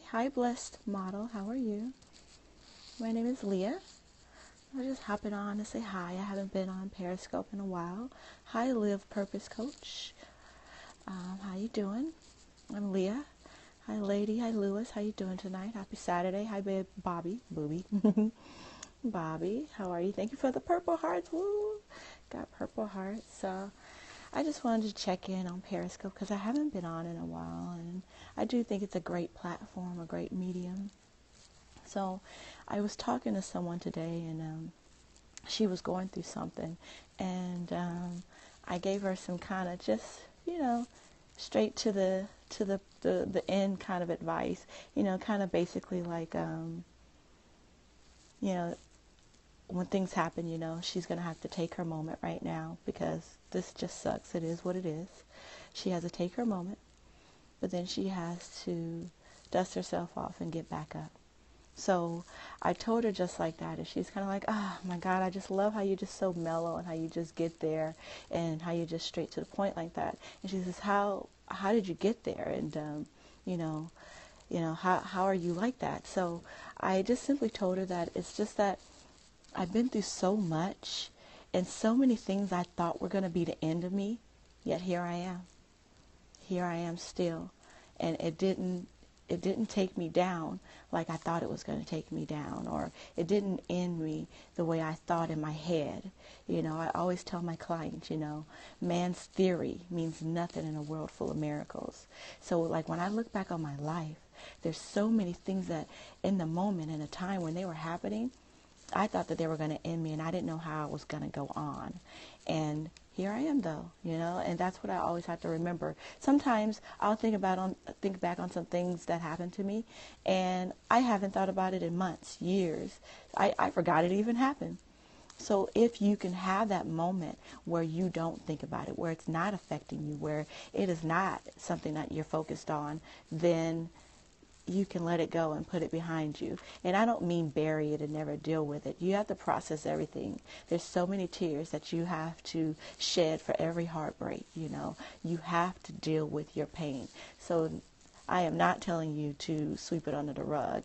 Hi, blessed model. How are you? My name is Leah. I was just hopping on to say hi. I haven't been on Periscope in a while. Hi, Live Purpose Coach. How you doing? I'm Leah. Hi, lady. Hi, Lewis. How you doing tonight? Happy Saturday. Hi, babe. Booby. Bobby, how are you? Thank you for the purple hearts. Woo! Got purple hearts. So I just wanted to check in on Periscope because I haven't been on in a while, and I do think it's a great platform, a great medium. So I was talking to someone today, and she was going through something, and I gave her some kind of just, straight to the end kind of advice, kind of basically like, when things happen, she's going to have to take her moment right now because this just sucks. It is what it is. She has to take her moment, but then she has to dust herself off and get back up. So I told her just like that, and she's kind of like, oh my God, I just love how you're just so mellow and how you just get there and how you're just straight to the point like that. And she says, how did you get there? And, how are you like that? So I just simply told her that it's just that I've been through so much and so many things I thought were going to be the end of me, yet here I am. Here I am still. And it didn't take me down like I thought it was going to take me down, or it didn't end me the way I thought in my head. I always tell my clients, man's theory means nothing in a world full of miracles. So like when I look back on my life, there's so many things that in the moment, in a time when they were happening, I thought that they were going to end me, and I didn't know how I was going to go on. And here I am, though, and that's what I always have to remember. Sometimes I'll think back on some things that happened to me, and I haven't thought about it in months, years. I forgot it even happened. So if you can have that moment where you don't think about it, where it's not affecting you, where it is not something that you're focused on, then you can let it go and put it behind you. And I don't mean bury it and never deal with it. You have to process everything. There's so many tears that you have to shed for every heartbreak, You have to deal with your pain. So I am not telling you to sweep it under the rug.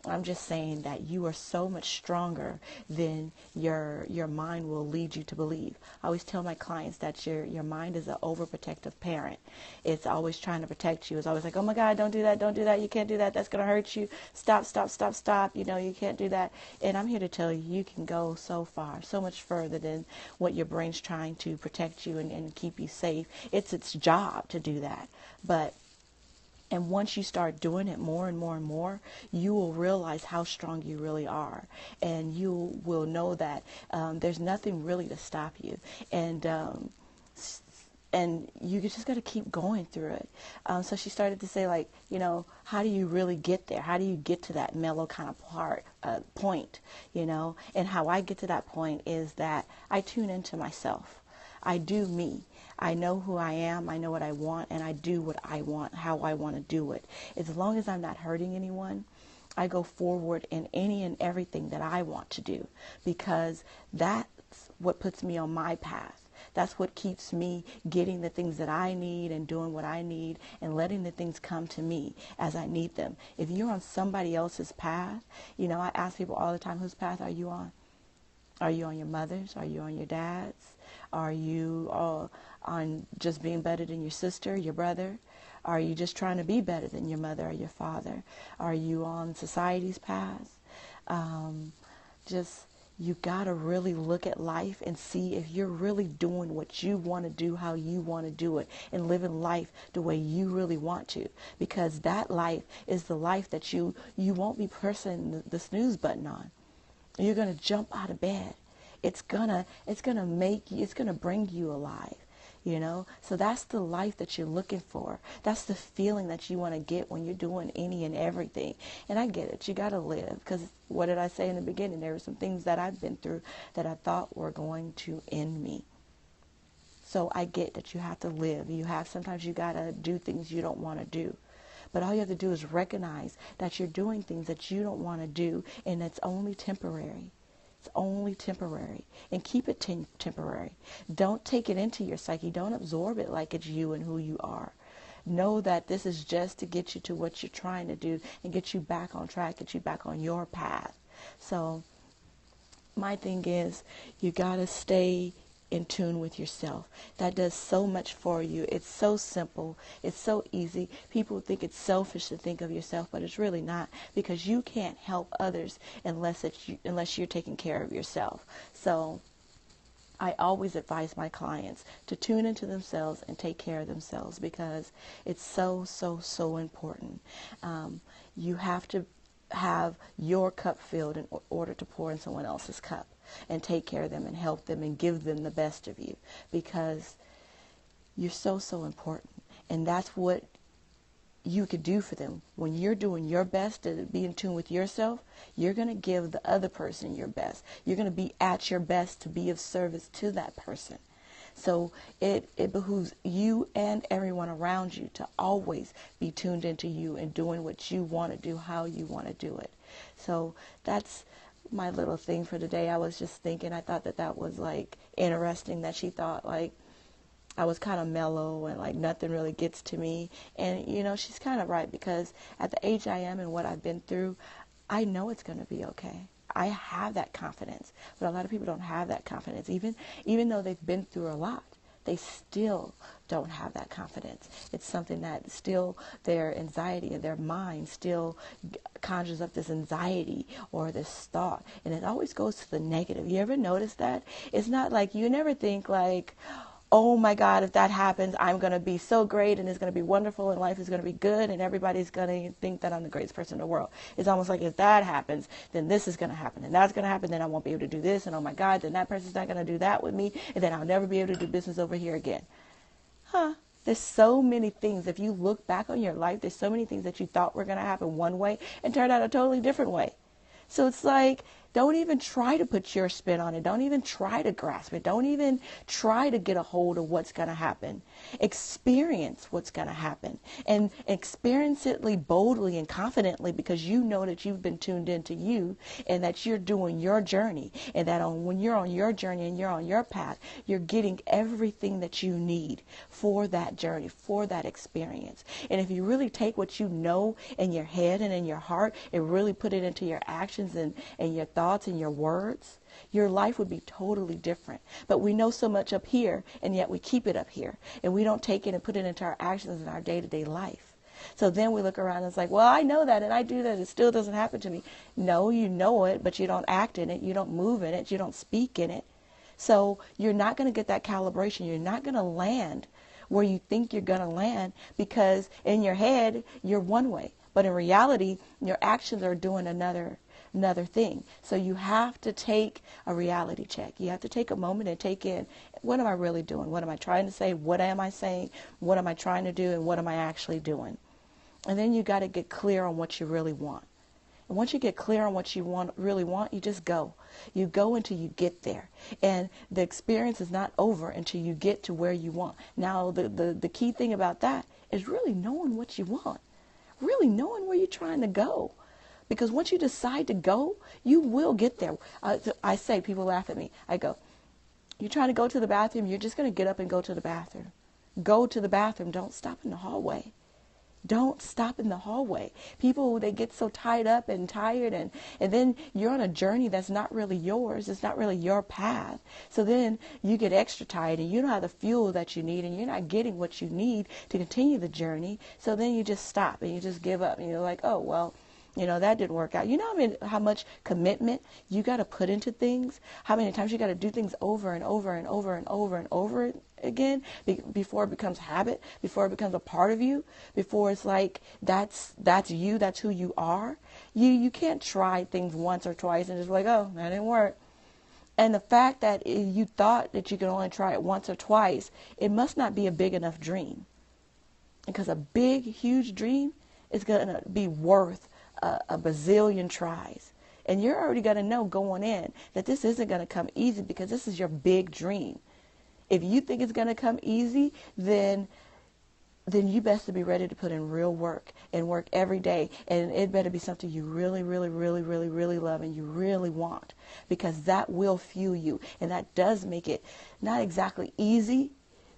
I'm just saying that you are so much stronger than your mind will lead you to believe. I always tell my clients that your mind is an overprotective parent. It's always trying to protect you. It's always like, oh my God, don't do that, you can't do that, that's going to hurt you, stop, you can't do that. And I'm here to tell you, you can go so far, so much further than what your brain's trying to protect you and keep you safe. It's its job to do that. And once you start doing it more and more and more, you will realize how strong you really are. And you will know that there's nothing really to stop you. And you just got to keep going through it. So she started to say, like, how do you really get there? How do you get to that mellow kind of point, And how I get to that point is that I tune into myself. I do me. I know who I am, I know what I want, and I do what I want, how I want to do it. As long as I'm not hurting anyone, I go forward in any and everything that I want to do, because that's what puts me on my path. That's what keeps me getting the things that I need and doing what I need and letting the things come to me as I need them. If you're on somebody else's path, I ask people all the time, whose path are you on? Are you on your mother's? Are you on your dad's? Are you on just being better than your sister, your brother? Are you just trying to be better than your mother or your father? Are you on society's path? You got to really look at life and see if you're really doing what you want to do, how you want to do it, and living life the way you really want to. Because that life is the life that you won't be pressing the snooze button on. You're going to jump out of bed. It's gonna bring you alive, So that's the life that you're looking for. That's the feeling that you want to get when you're doing any and everything. And I get it. You got to live, because what did I say in the beginning? There were some things that I've been through that I thought were going to end me. So I get that you have to live. Sometimes you got to do things you don't want to do. But all you have to do is recognize that you're doing things that you don't want to do, and it's only temporary. It's only temporary. And keep it temporary. Don't take it into your psyche. Don't absorb it like it's you and who you are. Know that this is just to get you to what you're trying to do and get you back on track, get you back on your path. So my thing is, you got to stay in tune with yourself. That does so much for you. It's so simple. It's so easy. People think it's selfish to think of yourself, but it's really not, because you can't help others unless you're taking care of yourself. So I always advise my clients to tune into themselves and take care of themselves, because it's so, so, so important. You have to have your cup filled in order to pour in someone else's cup and take care of them and help them and give them the best of you, because you're so, so important. And that's what you could do for them. When you're doing your best to be in tune with yourself, you're going to give the other person your best. You're going to be at your best to be of service to that person. So it behooves you and everyone around you to always be tuned into you and doing what you want to do, how you want to do it. So that's my little thing for today. I was just thinking, I thought that was like interesting that she thought like I was kind of mellow and like nothing really gets to me. And, you know, she's kind of right, because at the age I am and what I've been through, I know it's going to be okay. I have that confidence, but a lot of people don't have that confidence. Even though they've been through a lot, they still don't have that confidence. It's something that still, their anxiety and their mind still conjures up this anxiety or this thought, and it always goes to the negative. You ever notice that? It's not like, you never think like, oh my God, if that happens, I'm going to be so great and it's going to be wonderful and life is going to be good and everybody's going to think that I'm the greatest person in the world. It's almost like, if that happens, then this is going to happen and that's going to happen, then I won't be able to do this, and oh my God, then that person's not going to do that with me, and then I'll never be able to do business over here again. There's so many things. If you look back on your life, there's so many things that you thought were going to happen one way and turned out a totally different way. So it's like, don't even try to put your spin on it. Don't even try to grasp it. Don't even try to get a hold of what's going to happen. Experience what's going to happen, and experience it boldly and confidently, because you know that you've been tuned into you and that you're doing your journey, and that when you're on your journey and you're on your path, you're getting everything that you need for that journey, for that experience. And if you really take what you know in your head and in your heart and really put it into your actions and your thoughts and your words, your life would be totally different. But we know so much up here, and yet we keep it up here, and we don't take it and put it into our actions in our day-to-day life. So then we look around and it's like, well, I know that and I do that, it still doesn't happen to me. No, you know it, but you don't act in it, you don't move in it, you don't speak in it. So you're not going to get that calibration. You're not going to land where you think you're going to land, because in your head you're one way, but in reality your actions are doing another thing. So you have to take a reality check. You have to take a moment and take in, what am I really doing? What am I trying to say? What am I saying? What am I trying to do? And what am I actually doing? And then you got to get clear on what you really want. And once you get clear on what you really want, you just go. You go until you get there. And the experience is not over until you get to where you want. Now, the key thing about that is really knowing what you want. Really knowing where you're trying to go. Because once you decide to go, you will get there. I say, people laugh at me. I go, you're trying to go to the bathroom, you're just going to get up and go to the bathroom. Go to the bathroom. Don't stop in the hallway. Don't stop in the hallway. People, they get so tied up and tired, and then you're on a journey that's not really yours. It's not really your path. So then you get extra tired and you don't have the fuel that you need, and you're not getting what you need to continue the journey. So then you just stop and you just give up, and you're like, oh, well, you know, that didn't work out. You know how much commitment you got to put into things? How many times you got to do things over and over and over and over and over again before it becomes habit, before it becomes a part of you, before it's like that's you, that's who you are. You can't try things once or twice and just like, oh, that didn't work. And the fact that you thought that you could only try it once or twice, it must not be a big enough dream. Because a big, huge dream is going to be worth a bazillion tries. And you're already going to know going in that this isn't going to come easy, because this is your big dream. If you think it's going to come easy, then you best to be ready to put in real work and work every day. And it better be something you really, really, really, really, really love and you really want, because that will fuel you. And that does make it not exactly easy,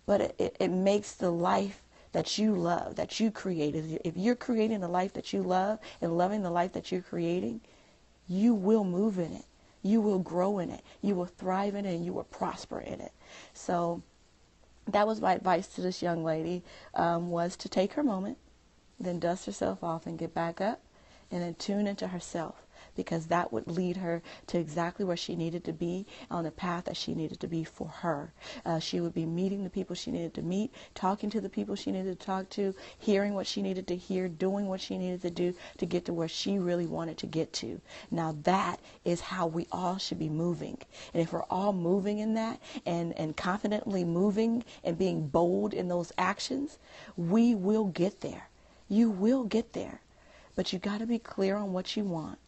but it makes the life that you love, that you created. If you're creating the life that you love and loving the life that you're creating, you will move in it. You will grow in it. You will thrive in it, and you will prosper in it. So that was my advice to this young lady, was to take her moment, then dust herself off and get back up, and then tune into herself, because that would lead her to exactly where she needed to be, on the path that she needed to be for her. She would be meeting the people she needed to meet, talking to the people she needed to talk to, hearing what she needed to hear, doing what she needed to do to get to where she really wanted to get to. Now that is how we all should be moving. And if we're all moving in that, and confidently moving and being bold in those actions, we will get there. You will get there. But you got to be clear on what you want.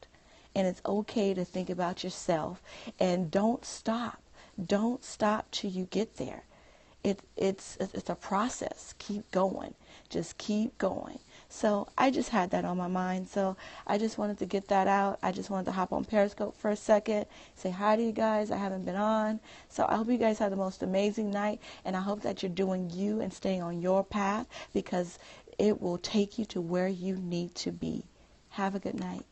And it's okay to think about yourself, and don't stop. Don't stop till you get there. It's a process. Keep going. Just keep going. So I just had that on my mind. So I just wanted to get that out. I just wanted to hop on Periscope for a second, say hi to you guys. I haven't been on. So I hope you guys have the most amazing night, and I hope that you're doing you and staying on your path, because it will take you to where you need to be. Have a good night.